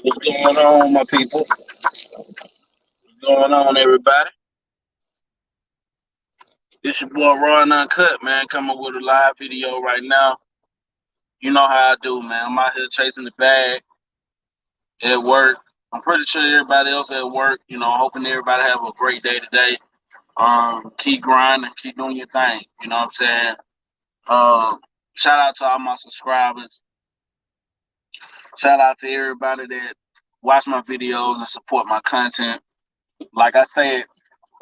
What's going on, my people? What's going on, everybody? It's your boy Raw and Uncut, man. Coming with a live video right now. You know how I do, man. I'm out here chasing the bag at work. I'm pretty sure everybody else at work. Hoping everybody have a great day today. Keep grinding, keep doing your thing. You know what I'm saying? Shout out to all my subscribers. Shout out to everybody that watch my videos and support my content. Like I said,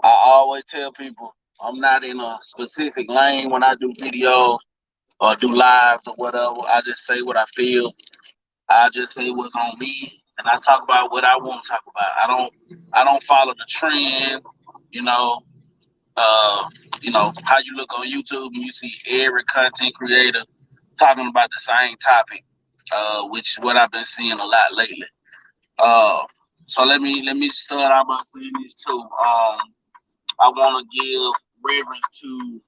I always tell people I'm not in a specific lane when I do videos or do lives or whatever. I just say what I feel. I just say what's on me, and I talk about what I want to talk about. I don't follow the trend. You know, uh, how you look on YouTube and you see every content creator talking about the same topic, which is what I've been seeing a lot lately. Uh, so let me start out by saying this too. I want to give reverence to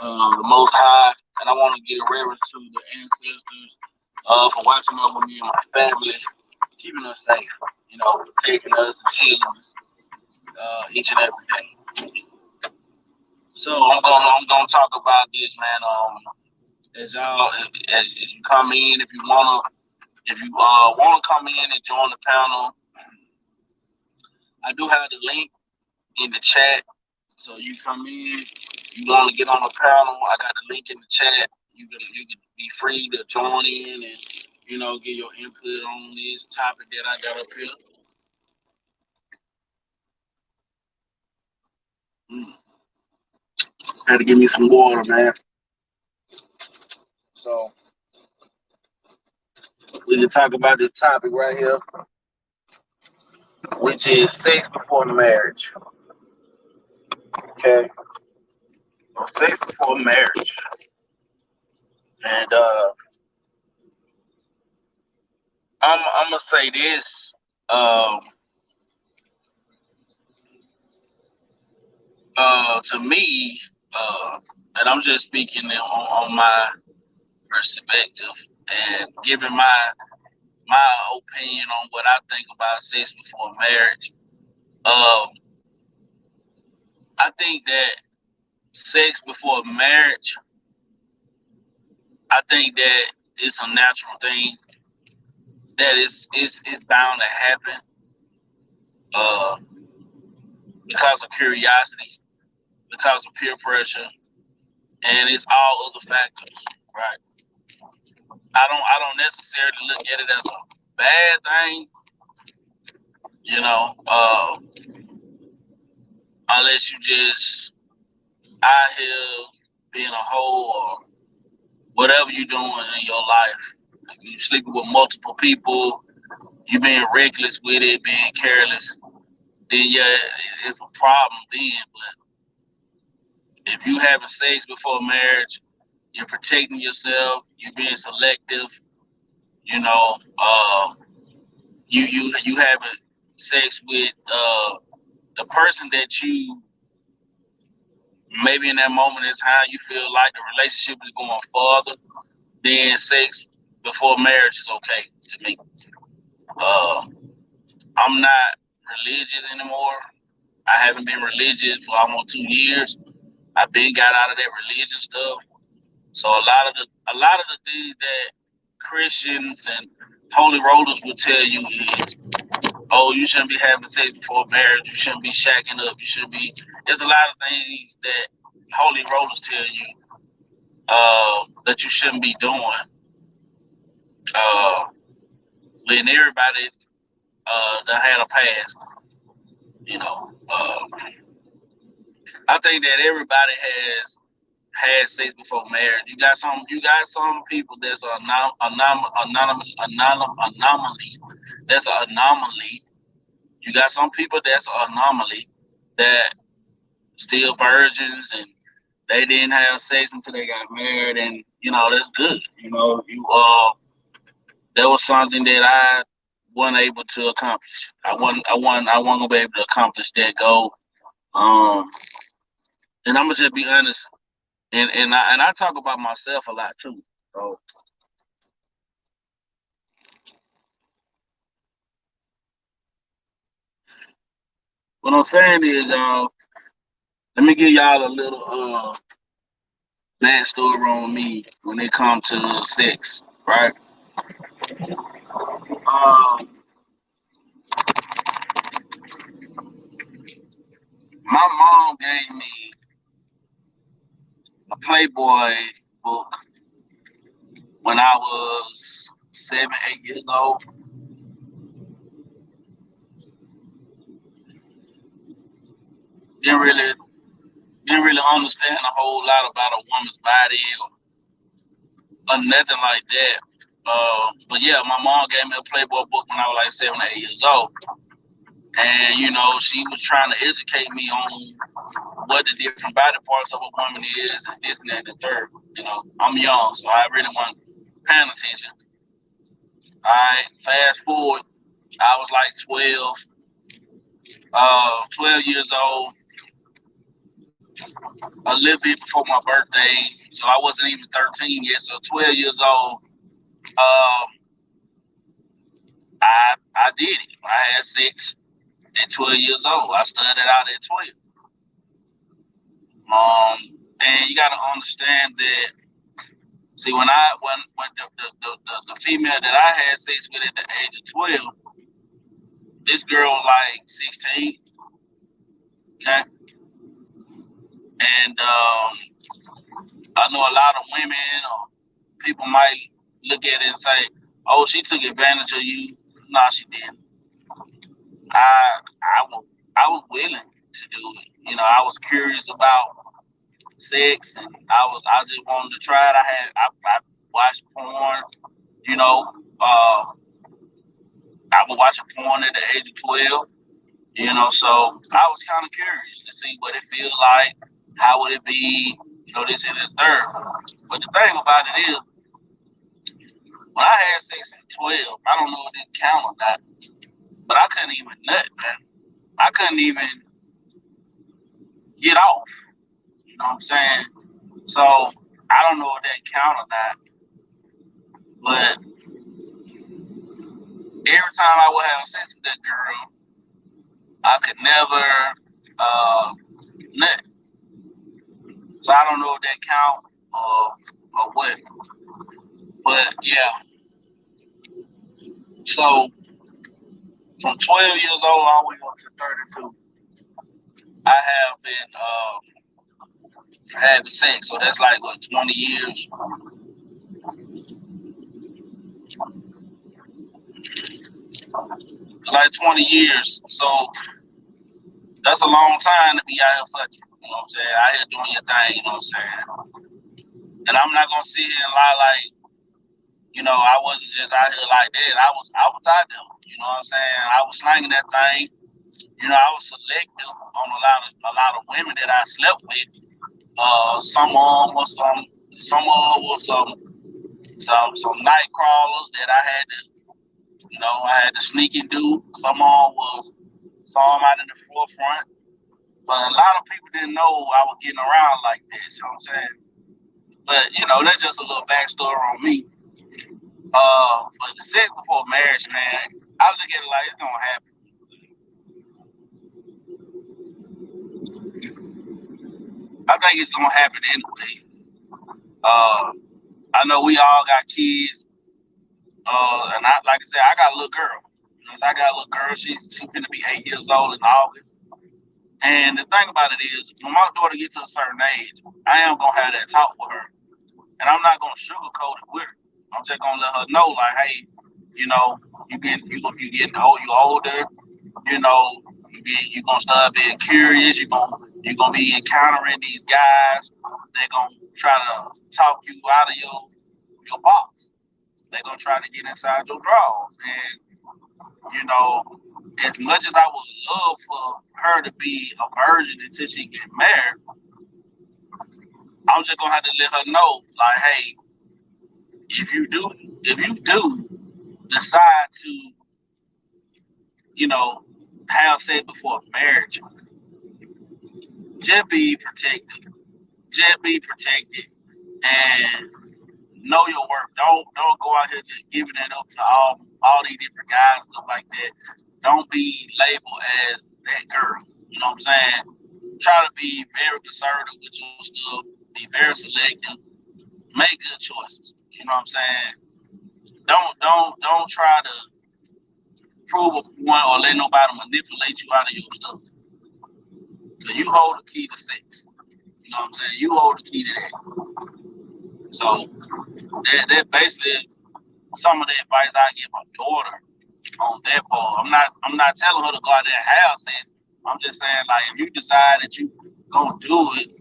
the Most High, and I want to give reverence to the ancestors for watching over me and my family, keeping us safe, protecting us and shielding us each and every day. So I'm gonna talk about this, man. As y'all as you come in, if you wanna come in and join the panel, I do have the link in the chat. So you come in, you want to get on the panel, I got the link in the chat. You can be free to join in and get your input on this topic that I got up here. Mm. Had to give me some water, man. So we can talk about this topic right here, which is sex before marriage. Okay, so sex before marriage, and I'm gonna say this. Um, to me, and I'm just speaking on my perspective and giving my opinion on what I think about sex before marriage. Um, I think that sex before marriage, I think that it's a natural thing that is bound to happen uh, because of curiosity, because of peer pressure, and it's all other factors, right? I don't necessarily look at it as a bad thing, you know, unless you just out here being a hoe or whatever you're doing in your life. Like you sleeping with multiple people, you being reckless with it, being careless, then yeah, it's a problem then. But if you having sex before marriage, you're protecting yourself, you're being selective, you know, you having sex with the person that you maybe in that moment in time you feel like the relationship is going further, then sex before marriage is okay to me. Uh, I'm not religious anymore. I haven't been religious for almost 2 years. I've been got out of that religion stuff. So a lot of the things that Christians and holy rollers will tell you is, oh, you shouldn't be having sex before marriage. You shouldn't be shacking up. You shouldn't be. There's a lot of things that holy rollers tell you that you shouldn't be doing. Uh, when everybody that had a past, you know. I think that everybody has had sex before marriage. You got some people that's anomaly. That's an anomaly. You got some people that's an anomaly that still virgins and they didn't have sex until they got married, and that's good. That was something that I wasn't able to accomplish. I wasn't gonna be able to accomplish that goal. Um, and I'm gonna just be honest, and I talk about myself a lot too. So What I'm saying is, let me give y'all a little backstory on me when it comes to sex, right? Um, my mom gave me a Playboy book when I was 7, 8 years old. Didn't really didn't really understand a whole lot about a woman's body or nothing like that. But yeah, my mom gave me a Playboy book when I was like 7, 8 years old, and she was trying to educate me on what the different body parts of a woman is, and this and that and the third. I'm young, so I really wasn't paying attention. All right, fast forward, I was like 12 years old, a little bit before my birthday, so I wasn't even 13 yet. So 12 years old, um, I did it. I had sex at 12 years old. I started out at 12. And you got to understand that. See, when the female that I had sex with at the age of 12, this girl was like 16, okay, and I know a lot of women or people might look at it and say, "Oh, she took advantage of you." No, she didn't. I was willing to do it. I was curious about sex, and I just wanted to try it. I watched porn. You know, I was watching porn at the age of 12. So I was kind of curious to see what it feels like. How would it be? This and the third. But the thing about it is, when I had sex at 12, I don't know if it count or not, but I couldn't even nut, man. I couldn't even get off. You know what I'm saying? So I don't know if that count or not, but every time I would have sex with that girl, I could never nut. So I don't know if that count or what. But yeah, so from 12 years old all the way up to 32, I have been having sex. So that's like what, 20 years. Like 20 years. So that's a long time to be out here fucking. You know what I'm saying? Out here doing your thing. You know what I'm saying? And I'm not gonna sit here and lie like, I wasn't just out here like that. I was out there. You know what I'm saying? I was slanging that thing. I was selective on a lot of women that I slept with. Some of them was some night crawlers that I had to sneak and do. Some of them was some out in the forefront. But a lot of people didn't know I was getting around like this. You know what I'm saying? But that's just a little backstory on me. But the sex before marriage, man, I look at it like it's gonna happen. I think it's gonna happen anyway. I know we all got kids, and like I said, I got a little girl. So I got a little girl. She's gonna be 8 years old in August. And the thing about it is, when my daughter gets to a certain age, I am gonna have that talk with her, and I'm not gonna sugarcoat it with her. I'm just gonna let her know, like, hey, you getting old, you older, you're gonna start being curious. You're gonna be encountering these guys. They're gonna try to talk you out of your box. They're gonna try to get inside your drawers. And as much as I would love for her to be a virgin until she get married, I'm just gonna have to let her know, like, hey, if you do decide to, have sex before marriage, just be protected. Just be protected and know your worth. Don't go out here just giving it up to all these different guys, stuff like that. Don't be labeled as that girl. You know what I'm saying? Try to be very conservative with your stuff. Be very selective. Make good choices. You know what I'm saying? Don't try to prove a point or let nobody manipulate you out of your stuff. Cause you hold the key to sex. You know what I'm saying? You hold the key to that. So that basically some of the advice I give my daughter on that part. I'm not telling her to go out there and have sex. I'm just saying like if you decide that you gonna do it,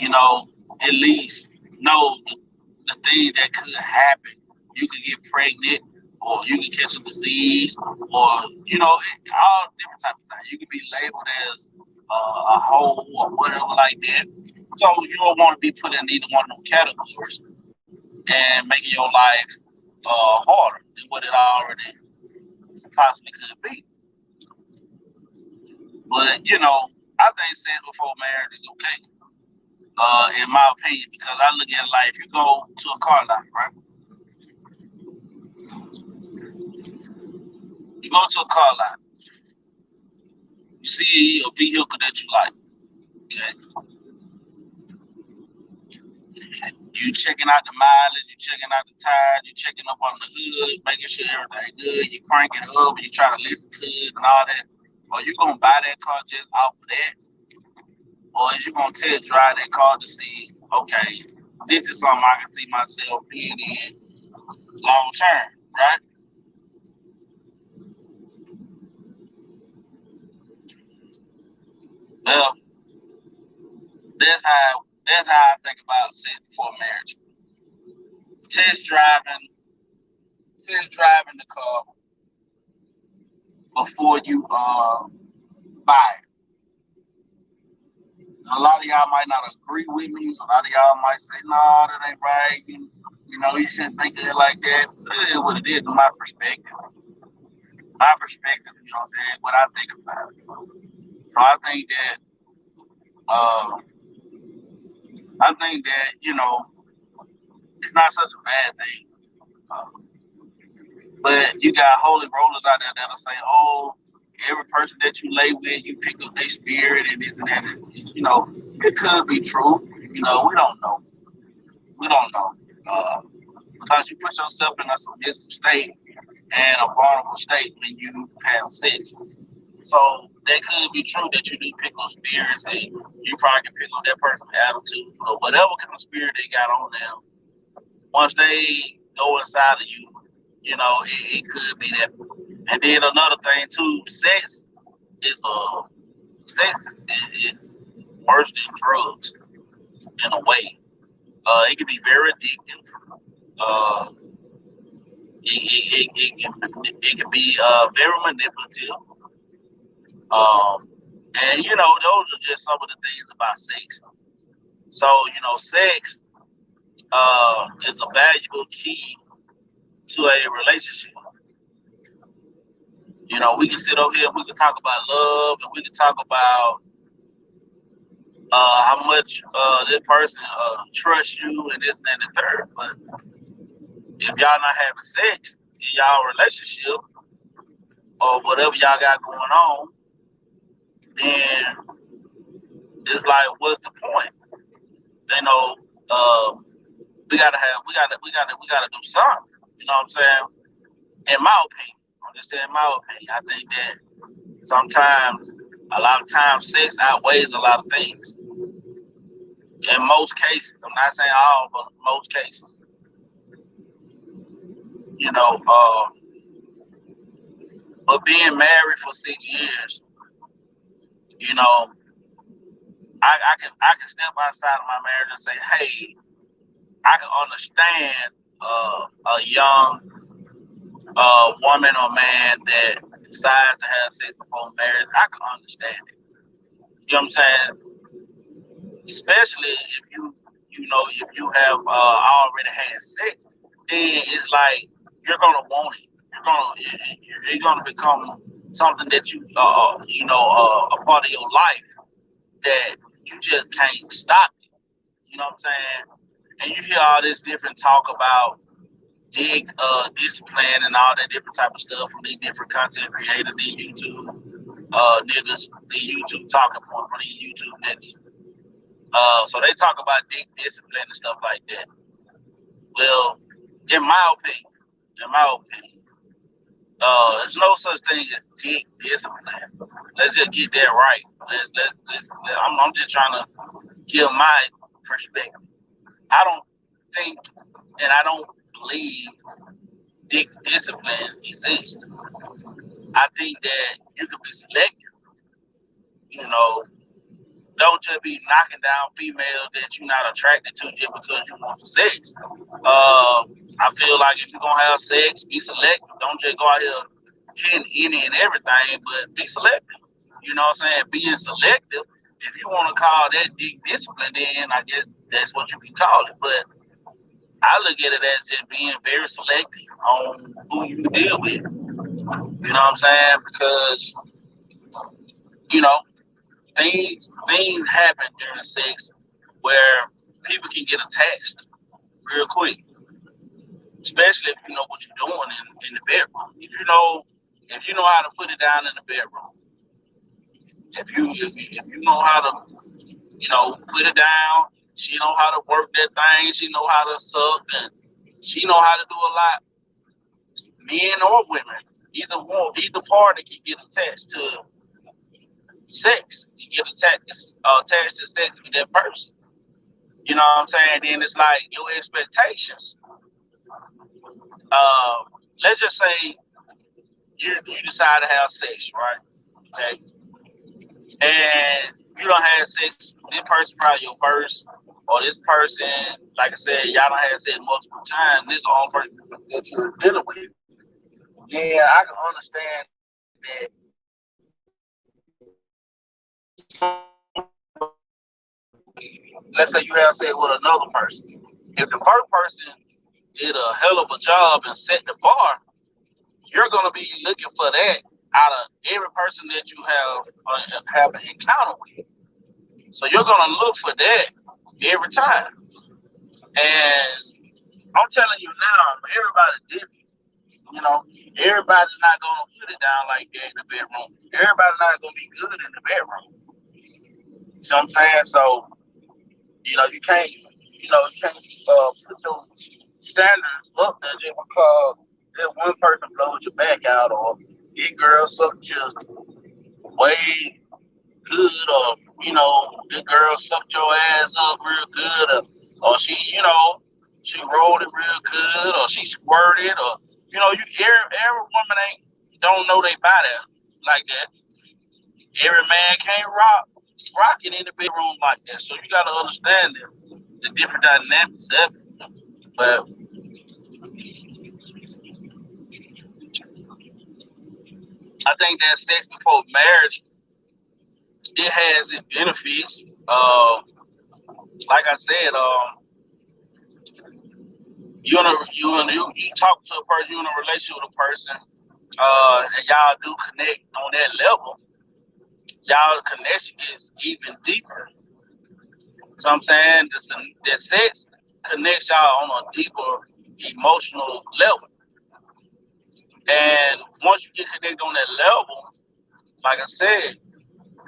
you know, at least know the things that could happen. You could get pregnant, or you can catch a disease, or you know, all different types of things. You could be labeled as a hoe or whatever like that. So you don't want to be put in either one of them categories and making your life harder than what it already possibly could be. But you know, I think sex before marriage is okay. In my opinion, because I look at it like if you go to a car lot, right? You go to a car lot, you see a vehicle that you like, okay? You checking out the mileage, you checking out the tires, you checking up on the hood, making sure everything good. You crank it up, and you try to listen to it and all that. Or you gonna buy that car just off of that, or is you gonna test drive that car to see, okay, this is something I can see myself being in long term, right? Well, that's how I think about sex before marriage. Test driving, test driving the car before you buy it. A lot of y'all might not agree with me. A lot of y'all might say, "No, that ain't right." You know, you shouldn't think of it like that. It is what it is, from my perspective. My perspective, you know what I'm saying? What I think about it. So uh, I think that it's not such a bad thing. Uh, but you got holy rollers out there that'll say, "Oh, every person that you lay with, you pick up their spirit and this and that." You know, it could be true. You know, we don't know. We don't know. Uh, because you put yourself in a submissive state and a vulnerable state when you have sex. So that could be true that you do pick up spirits and you probably can pick up that person's attitude or whatever kind of spirit they got on them. Once they go inside of you, it could be that. And then another thing too, is sex is worse than drugs in a way. It can be very addictive. Uh, it can be very manipulative. Um, and those are just some of the things about sex. So sex is a valuable key to a relationship. We can sit over here, we can talk about love, and we can talk about how much this person trusts you and this and that and the third. But if y'all not having sex in y'all relationship or whatever y'all got going on, then it's like, what's the point? You know, uh, we gotta do something. You know what I'm saying? In my opinion, I'm just saying my opinion. I think that sometimes, a lot of times, sex outweighs a lot of things. In most cases, I'm not saying all, but most cases, you know. But being married for 6 years, you know, I can step outside of my marriage and say, hey, I can understand a young woman or man that decides to have sex before marriage. I can understand it. You know what I'm saying? Especially if you have already had sex, then it's like you're gonna want it. You're gonna become something that a part of your life that you just can't stop it. You know what I'm saying? And you hear all this different talk about discipline and all that different type of stuff from these different content creators, these YouTube niggas, the YouTube talking point for these YouTube niggas. So they talk about dick discipline and stuff like that. Well, in my opinion, there's no such thing as dick discipline. Let's just get that right. I'm just trying to give my perspective. I don't think and I don't believe dick discipline exists. I think that you can be selective. You know, don't just be knocking down females that you're not attracted to just because you want some sex. I feel like if you're gonna have sex, be selective. Don't just go out here hitting any and everything, but be selective. You know what I'm saying? Being selective. If you want to call that dick discipline, then I guess that's what you can call it. But I look at it as just being very selective on who you deal with. You know what I'm saying? Because, you know, things happen during sex where people can get attached real quick, especially if you know what you're doing in the bedroom. If you know how to put it down in the bedroom, if you know how to, put it down, she know how to work that thing, she know how to suck, and she know how to do a lot. Men or women, either party can get attached to sex. You get attached to sex with that person. You know what I'm saying? Then it's like your expectations. Let's just say you decide to have sex, right? Okay. And you don't have sex, this person probably your first, or this person, like I said, y'all don't have sex multiple times, this is the only person that you're dealing with. Yeah, I can understand that. Let's say you have sex with another person. If the first person did a hell of a job and set the bar, you're gonna be looking for that out of every person that you have an encounter with. So you're gonna look for that every time. And I'm telling you now, everybody's different. You know, everybody's not gonna put it down like that in the bedroom. Everybody's not gonna be good in the bedroom. You know what I'm saying? So, you can't put your standards up there just because that one person blows your back out, or this girl sucked you way good, or this girl sucked your ass up real good, or she rolled it real good, or she squirted, or every woman don't know they body like that. Every man can't rock it in the bedroom like that. So you gotta understand the different dynamics of it. But I think that sex before marriage, it has its benefits. Like I said, you talk to a person, you in a relationship with a person, and y'all do connect on that level. Y'all connection is even deeper. So I'm saying the sex connects y'all on a deeper emotional level. And once you get connected on that level, like I said,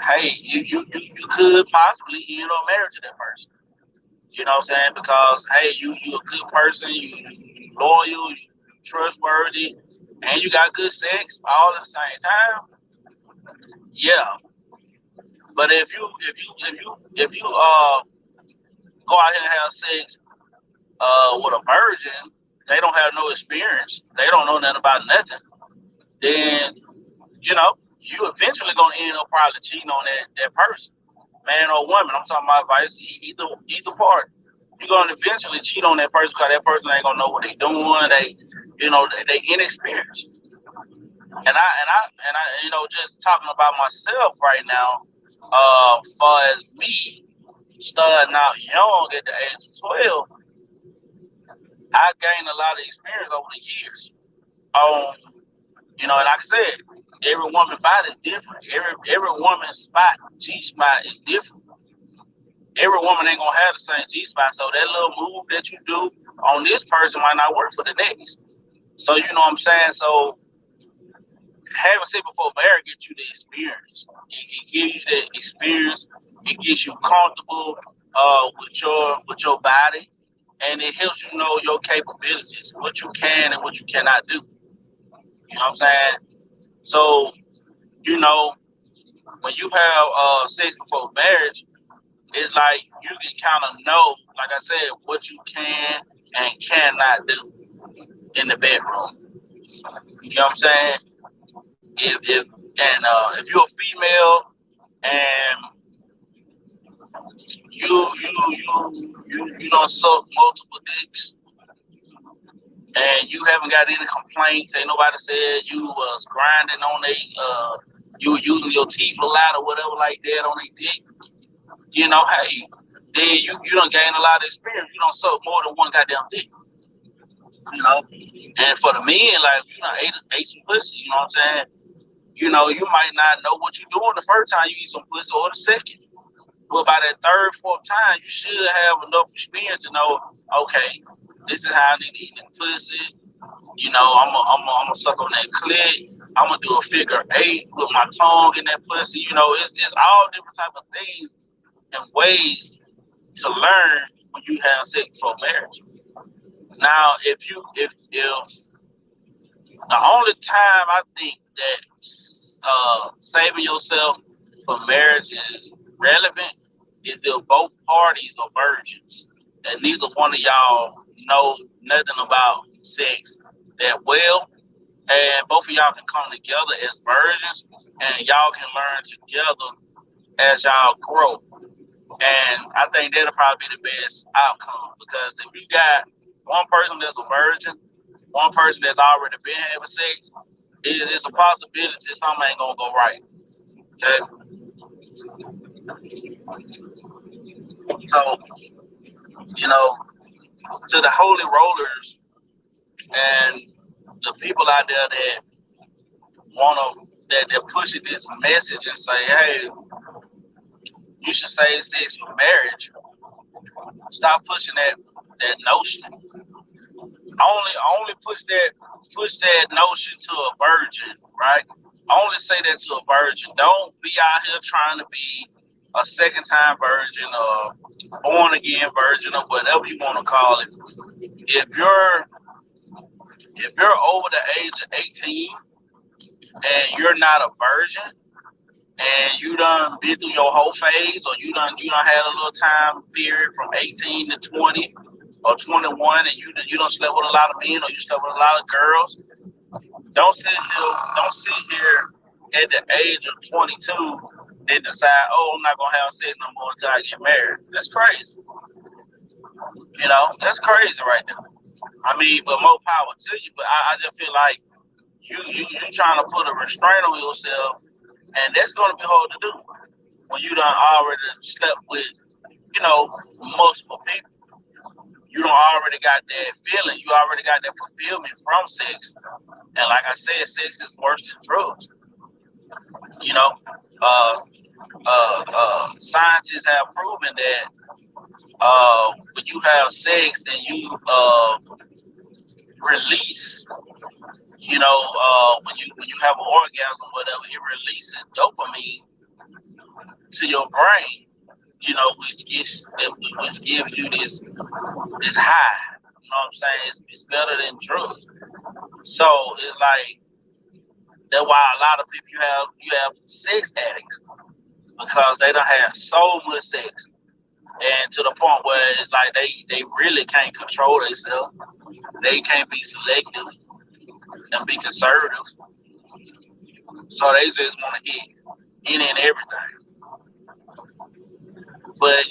hey, you could possibly end up married to that person. You know what I'm saying? Because hey, you a good person, you loyal, you trustworthy, and you got good sex all at the same time. Yeah. But if you go out here and have sex with a virgin, they don't have no experience. They don't know nothing about nothing. Then you eventually gonna end up probably cheating on that person, man or woman. I'm talking about either part. You're gonna eventually cheat on that person because that person ain't gonna know what they doing. They inexperienced. And I just talking about myself right now. Far as me starting out young at the age of 12, I gained a lot of experience over the years. And like I said, every woman's body is different. Every woman's G spot is different. Every woman ain't gonna have the same G spot. So that little move that you do on this person might not work for the next. So you know what I'm saying? So having sex before marriage gets you the experience. It gives you that experience. It gets you comfortable with your body, and it helps you know your capabilities, what you can and what you cannot do. You know what I'm saying? So you know when you have sex before marriage, it's like you can kind of know, like I said, what you can and cannot do in the bedroom. You know what I'm saying? If you're a female and you don't suck multiple dicks and you haven't got any complaints, ain't nobody said you was grinding on you were using your teeth a lot or whatever like that on a dick, hey, then you don't gain a lot of experience. You don't suck more than one goddamn dick, you know. And for the men, like you know, ate some pussy, you know what I'm saying? You might not know what you're doing the first time you eat some pussy or the second. But by that third, fourth time, you should have enough experience to know, okay, this is how I need to eat the pussy. I'm gonna suck on that clit. I'm gonna do a figure eight with my tongue in that pussy. It's all different type of things and ways to learn when you have sex before marriage. Now, if the only time I think that saving yourself for marriage is relevant is if both parties are virgins, that neither one of y'all know nothing about sex that well, and both of y'all can come together as virgins, and y'all can learn together as y'all grow. And I think that'll probably be the best outcome because if you got one person that's a virgin, one person that's already been having sex, it's a possibility something ain't gonna go right. Okay, so you know, to the holy rollers and the people out there that they're pushing this message and say, hey, you should save sex for marriage. Stop pushing that notion. Only push that notion to a virgin, right? Only say that to a virgin. Don't be out here trying to be a second time virgin or born again virgin or whatever you want to call it. If you're over the age of 18 and you're not a virgin and you done been through your whole phase or you done had a little time period from 18 to 20 or 21 and you don't slept with a lot of men or you slept with a lot of girls, don't sit here at the age of 22 and decide, oh, I'm not gonna have sex no more until I get married. That's crazy. That's crazy right there. I mean, but more power to you. But I just feel like you trying to put a restraint on yourself, and that's gonna be hard to do when you done already slept with, multiple people. You don't already got that feeling. You already got that fulfillment from sex. And like I said, sex is worse than drugs. You know, uh, scientists have proven that when you have sex and you release, when you have an orgasm, whatever, it releases dopamine to your brain. Which gives you this high. You know what I'm saying? It's better than drugs. So it's like that's why a lot of people you have sex addicts because they don't have so much sex and to the point where it's like they really can't control themselves. They can't be selective and be conservative. So they just want to hit any and everything. But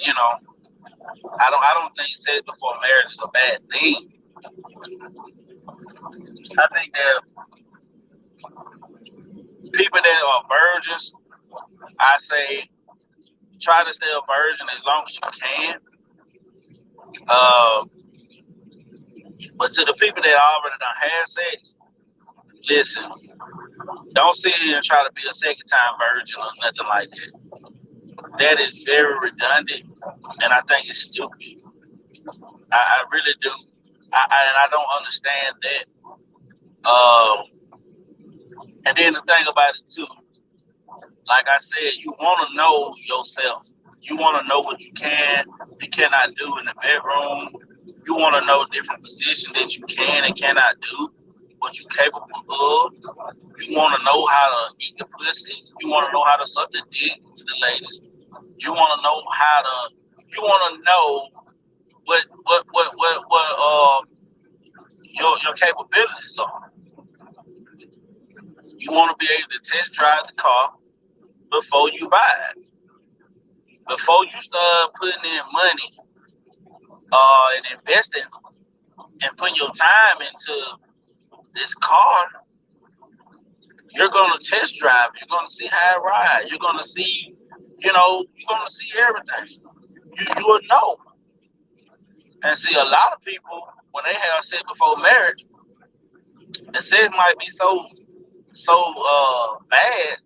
I don't think sex before marriage is a bad thing. I think that people that are virgins, I say try to stay a virgin as long as you can. Uh, but to the people that already done had sex, listen, don't sit here and try to be a second time virgin or nothing like that. That is very redundant, and I think it's stupid. I really do. And I don't understand that. And then the thing about it too, like I said, you want to know yourself. You want to know what you can and cannot do in the bedroom. You want to know different positions that you can and cannot do, what you're capable of. You want to know how to eat the pussy. You want to know how to suck the dick to the ladies. You want to know how to. You want to know what your capabilities are. You want to be able to test drive the car before you buy it. Before you start putting in money and investing and putting your time into this car, you're gonna test drive. You're gonna see how it rides. You're gonna see, you're gonna see everything. You will know. And see, a lot of people when they have sex before marriage, the sex might be so bad,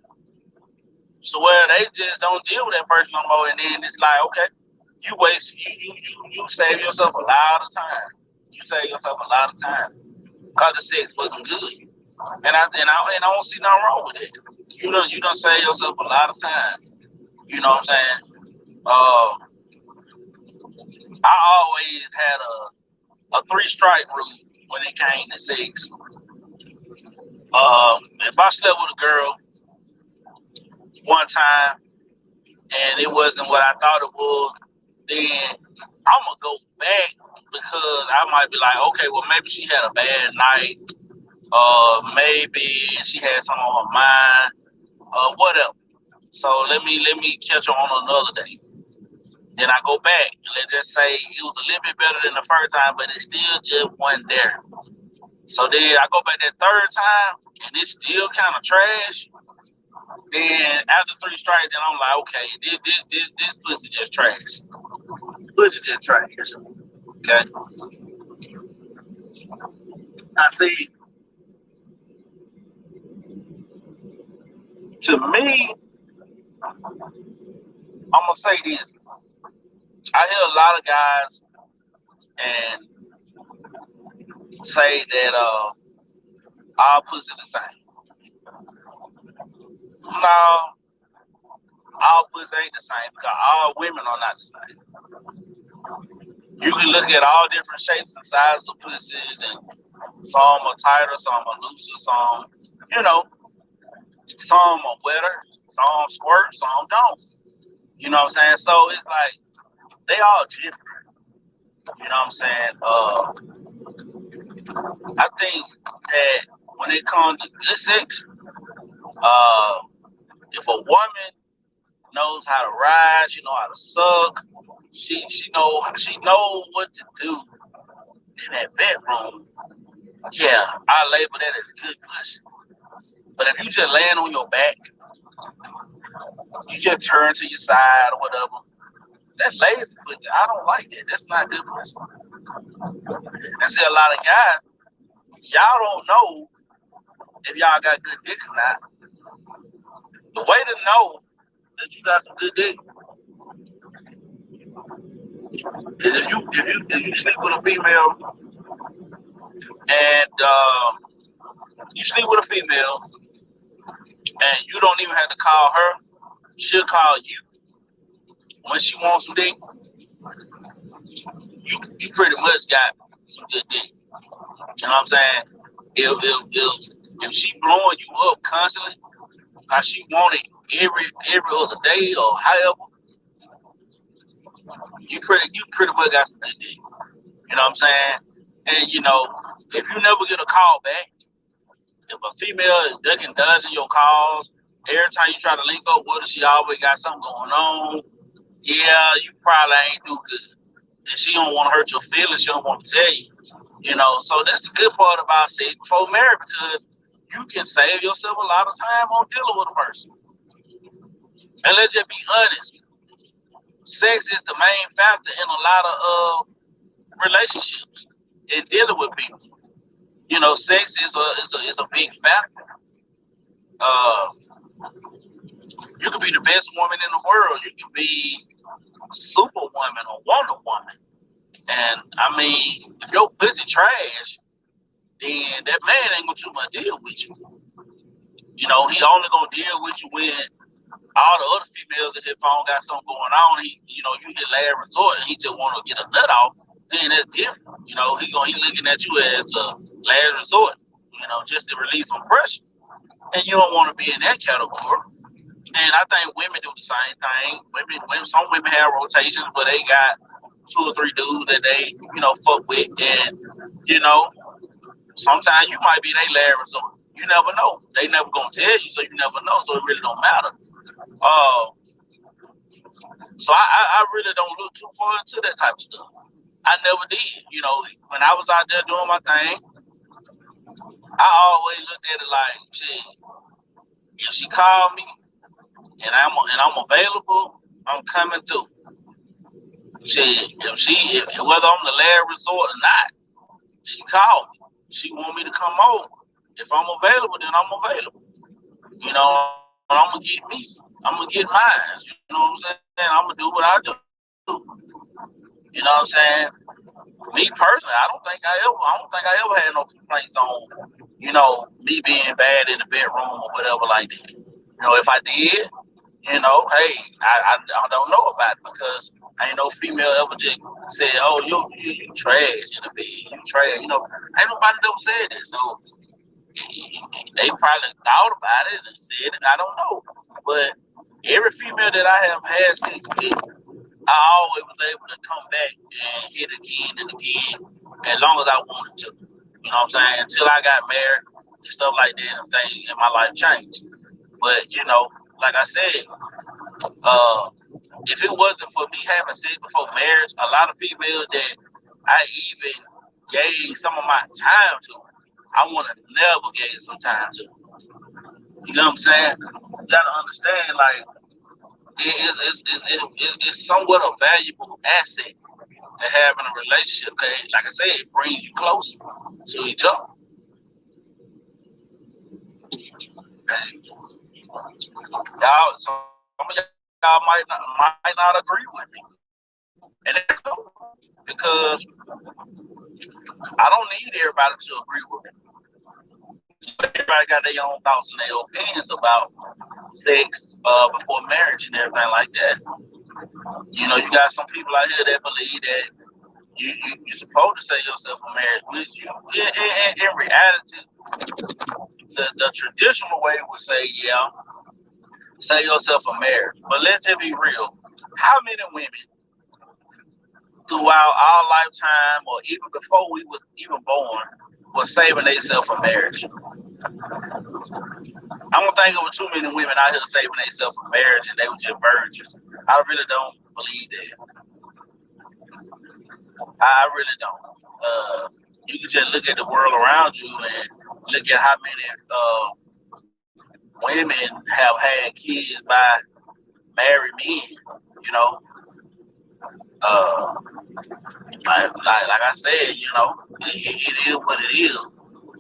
so where they just don't deal with that person no more. And then it's like, okay, you save yourself a lot of time. You save yourself a lot of time because the sex wasn't good. And I don't see nothing wrong with it. You don't save yourself a lot of time. You know what I'm saying? I always had a 3-strike rule when it came to sex. If I slept with a girl one time and it wasn't what I thought it was, then I'm gonna go back because I might be like, okay, well maybe she had a bad night, maybe she had something on her mind, whatever. So let me catch her on another day. Then I go back and let's just say it was a little bit better than the first time, but it still just wasn't there. So then I go back that third time and it's still kind of trash. Then after 3 strikes, then I'm like, okay, this pussy just trash. Pussy just trash. Okay. I see. To me, I'm gonna say this. I hear a lot of guys and say that all pussy the same. No, all pussy ain't the same because all women are not the same. You can look at all different shapes and sizes of pussies, and some are tighter, some are looser, some, you know, some are wetter, some squirt, some don't. You know what I'm saying? So it's like they all different. You know what I'm saying? I think that when it comes to good sex, uh, if a woman knows how to ride, she know how to suck, she know what to do in that bedroom. Yeah, I label that as good pussy. But if you just laying on your back, you just turn to your side or whatever, that's lazy pussy. I don't like that. That's not good pussy. And see, a lot of guys, y'all don't know if y'all got good dick or not. The way to know that you got some good dick is if you sleep with a female and you sleep with a female and you don't even have to call her, she'll call you when she wants some dick. You pretty much got some good dick. You know what I'm saying? If she blowing you up constantly, how she want it every other day or however, you pretty much got some good dick. You know what I'm saying? And if you never get a call back, if a female is ducking dodging your calls, every time you try to link up with her, she always got something going on. Yeah, you probably ain't do good. And she don't want to hurt your feelings. She don't want to tell you. So that's the good part about sex before marriage because you can save yourself a lot of time on dealing with a person. And let's just be honest. Sex is the main factor in a lot of relationships and dealing with people. Sex is a big factor. Uh, you can be the best woman in the world. You can be Superwoman or Wonder Woman. And I mean, if your pussy trash, then that man ain't gonna too much deal with you. You know, he only gonna deal with you when all the other females in his phone got something going on. You know, you hit last resort and he just want to get a nut off. Then that's different. You know, he looking at you as a last resort. You know, just to release some pressure. And you don't want to be in that category. And I think women do the same thing. Some women have rotations where they got 2 or 3 dudes that they, you know, fuck with, and you know, sometimes you might be their last resort. You never know. They never gonna tell you, so you never know. So it really don't matter. So I really don't look too far into that type of stuff. I never did. You know, when I was out there doing my thing, I always looked at it like, shit, if she called me and I'm available, I'm coming through. Shit, if whether I'm the last resort or not, she called me. She want me to come over. If I'm available, then I'm available. You know, I'm gonna get me. I'm gonna get mine. You know what I'm saying? I'm gonna do what I do. You know what I'm saying? Me personally, I don't think I ever had no complaints on, you know, me being bad in the bedroom or whatever like that. You know, if I did, you know, hey, I don't know about it because ain't no female ever just said, oh, you trash in the bed, you trash. You know, ain't nobody ever said that. So they probably thought about it and said it. I don't know, but every female that I have had sex with, I always was able to come back and hit again and again as long as I wanted to. You know what I'm saying? Until I got married and stuff like that, and things in my life changed. But you know, like I said, if it wasn't for me having sex before marriage, a lot of females that I even gave some of my time to, I would have never gave some time to. You know what I'm saying? You gotta understand, like, it's somewhat a valuable asset to having a relationship. Like I said, it brings you closer to each other. And y'all, some of y'all might not agree with me, and that's cool because I don't need everybody to agree with me. Everybody got their own thoughts and their opinions about sex before marriage and everything like that. You know, you got some people out here that believe that you're supposed to say yourself for marriage, which you, in reality, the traditional way would say, yeah, say yourself for marriage. But let's just be real. How many women throughout our lifetime or even before we were even born was saving themselves for marriage? I don't think there were too many women out here saving themselves for marriage and they were just virgins. I really don't believe that. I really don't. You can just look at the world around you and look at how many women have had kids by married men. You know, like I said, you know, it is what it is.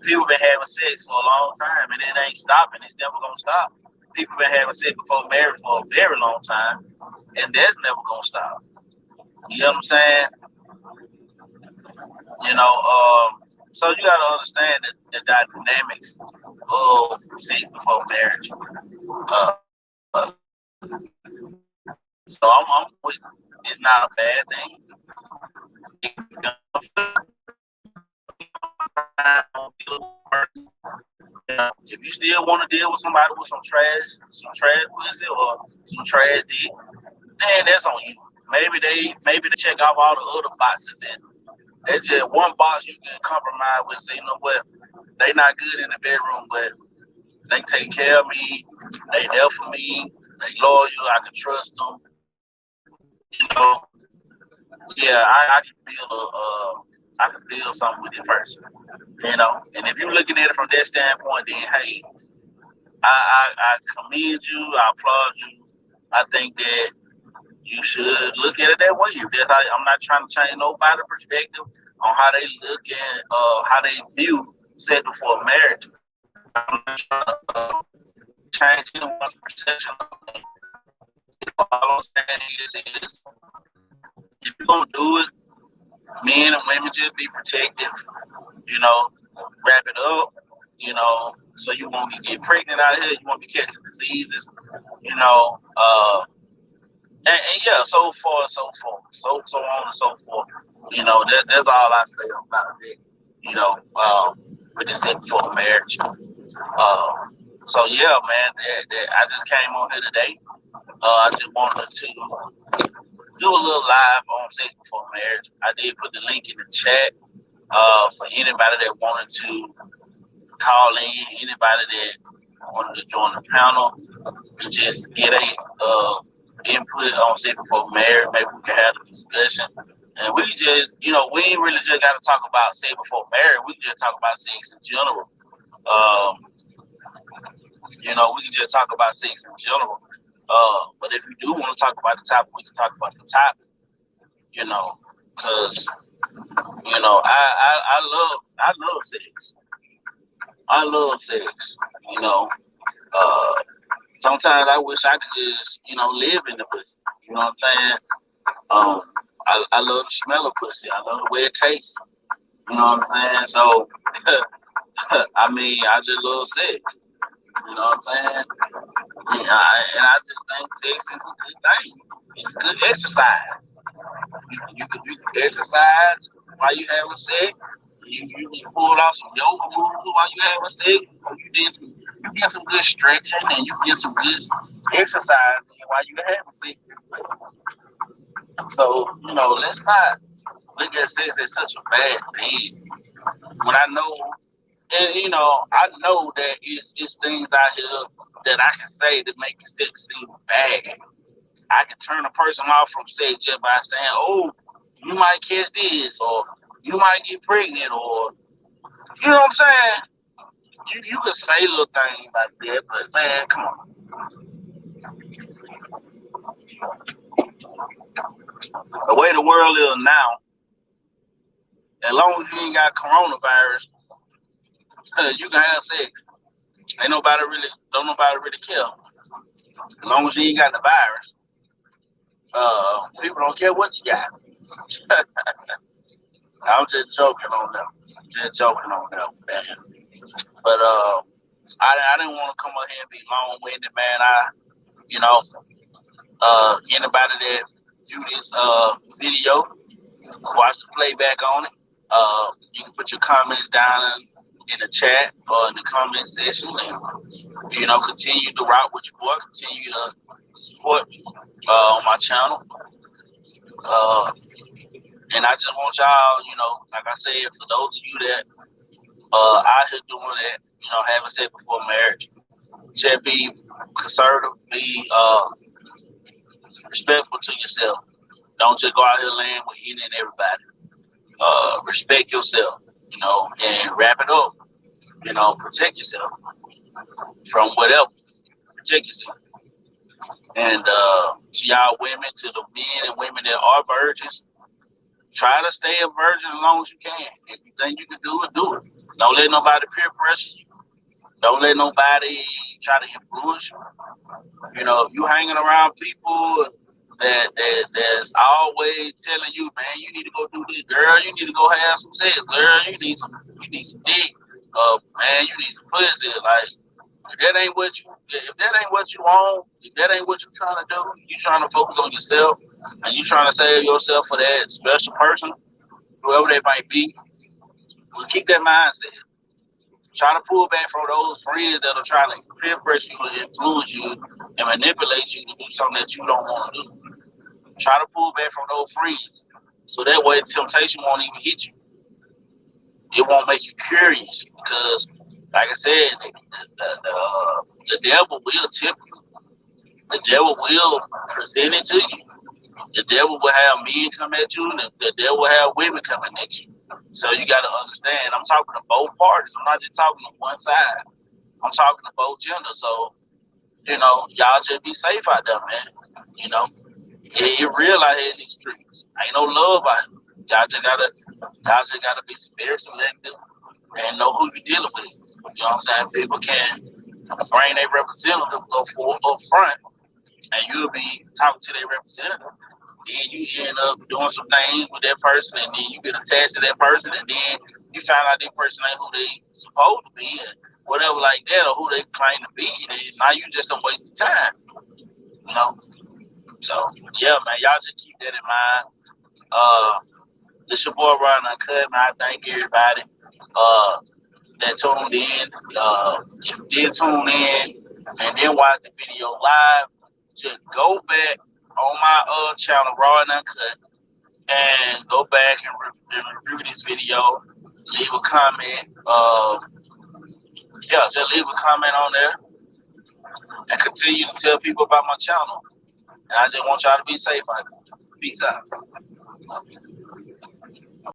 People been having sex for a long time, and it ain't stopping. It's never gonna stop. People been having sex before marriage for a very long time, and that's never gonna stop. You know what I'm saying? You know, so you gotta understand the dynamics of sex before marriage. Uh, uh, so it's not a bad thing. If you still want to deal with somebody with some trash pussy or some trash dick, then that's on you. Maybe they check off all the other boxes, and that's just one box you can compromise with. Say, you know what, they not good in the bedroom, but they take care of me. They there for me. They loyal. I can trust them. You know, yeah, I can I can build something with this person. You know, and if you're looking at it from that standpoint, then hey, I commend you. I applaud you. I think that you should look at it that way. I'm not trying to change nobody's perspective on how they look at how they view sex before marriage. I'm not trying to change anyone's perception of it. All I'm saying is if you're gonna do it, men and women just be protective. You know, wrap it up. You know, So you won't be getting pregnant out here. You won't be catching diseases. You know, and yeah, so forth, so on and so forth. You know, that's all I say about it. You know, with the sex before marriage. So yeah, man, I just came on here today. I just wanted to do a little live on sex before marriage. I did put the link in the chat for anybody that wanted to call in, anybody that wanted to join the panel and just get a input on sex before marriage. Maybe we can have a discussion. And we just, we ain't really just got to talk about sex before marriage. We can just talk about sex in general. We can just talk about sex in general. But if you do want to talk about the topic, we can talk about the topic. Because I love sex. I love sex. You know, uh, sometimes I wish I could just live in the pussy. You know what I'm saying? I love the smell of pussy. I love the way it tastes. You know what I'm saying? So, I mean, I just love sex. You know what I'm saying? And I just think sex is a good thing. It's good exercise. You can exercise while you having sex. You can pull off some yoga moves while you having sex. You get some good stretching and you get some good exercise while you having sex. So let's not look at sex as such a bad thing. When I know, and I know that it's things out here that I can say that make sex seem bad. I can turn a person off from sex just by saying, "Oh, you might catch this," or "You might get pregnant," or you know what I'm saying. You can say little things like that, but man, come on. The way the world is now, as long as you ain't got coronavirus, you can have sex. Don't nobody really care. As long as you ain't got the virus, people don't care what you got. I'm just joking on them. Just joking on them, man. But I didn't want to come up here and be long winded, man. Anybody that view this video, watch the playback on it. You can put your comments down in the chat or in the comment section, and continue to rock with your boy. Continue to support me on my channel. And I just want y'all, like I said, for those of you that out here doing that, having sex before marriage, just be conservative, be respectful to yourself. Don't just go out here laying with any and everybody. Respect yourself, and wrap it up. Protect yourself from whatever. Protect yourself. And to y'all women, to the men and women that are virgins, try to stay a virgin as long as you can. If you think you can do it, do it. Don't let nobody peer pressure you. Don't let nobody try to influence you. If you hanging around people that's always telling you, man, you need to go do this, girl, you need to go have some sex, girl, you need some dick, man, you need some pussy. Like, if that ain't what you want, if that ain't what you're trying to do, you trying to focus on yourself and you trying to save yourself for that special person, whoever they might be, well, keep that mindset. Try to pull back from those friends that are trying to peer pressure you and influence you and manipulate you to do something that you don't want to do. Try to pull back from those friends so that way temptation won't even hit you. It won't make you curious because, like I said, the devil will tempt you. The devil will present it to you. The devil will have men come at you, and the devil will have women coming at you. So you got to understand, I'm talking to both parties. I'm not just talking to one side. I'm talking to both genders. So, y'all just be safe out there, man. It real out here in these streets. Ain't no love out here. Y'all just gotta be very selective and know who you're dealing with. You know what I'm saying? People can bring their representative up front, and you'll be talking to their representative. Then you end up doing some things with that person, and then you get attached to that person, and then you find out that person ain't who they supposed to be. And whatever like that, or who they claim to be, then now you just a waste of time, you know. So yeah, man, y'all just keep that in mind. This your boy Ron Uncut, man. I thank everybody that tuned in. If you did tune in and then watch the video live, just go back on my channel, Raw and Uncut, and go back and review this video. Leave a comment. Yeah, just leave a comment on there and continue to tell people about my channel. And I just want y'all to be safe out there. Peace out.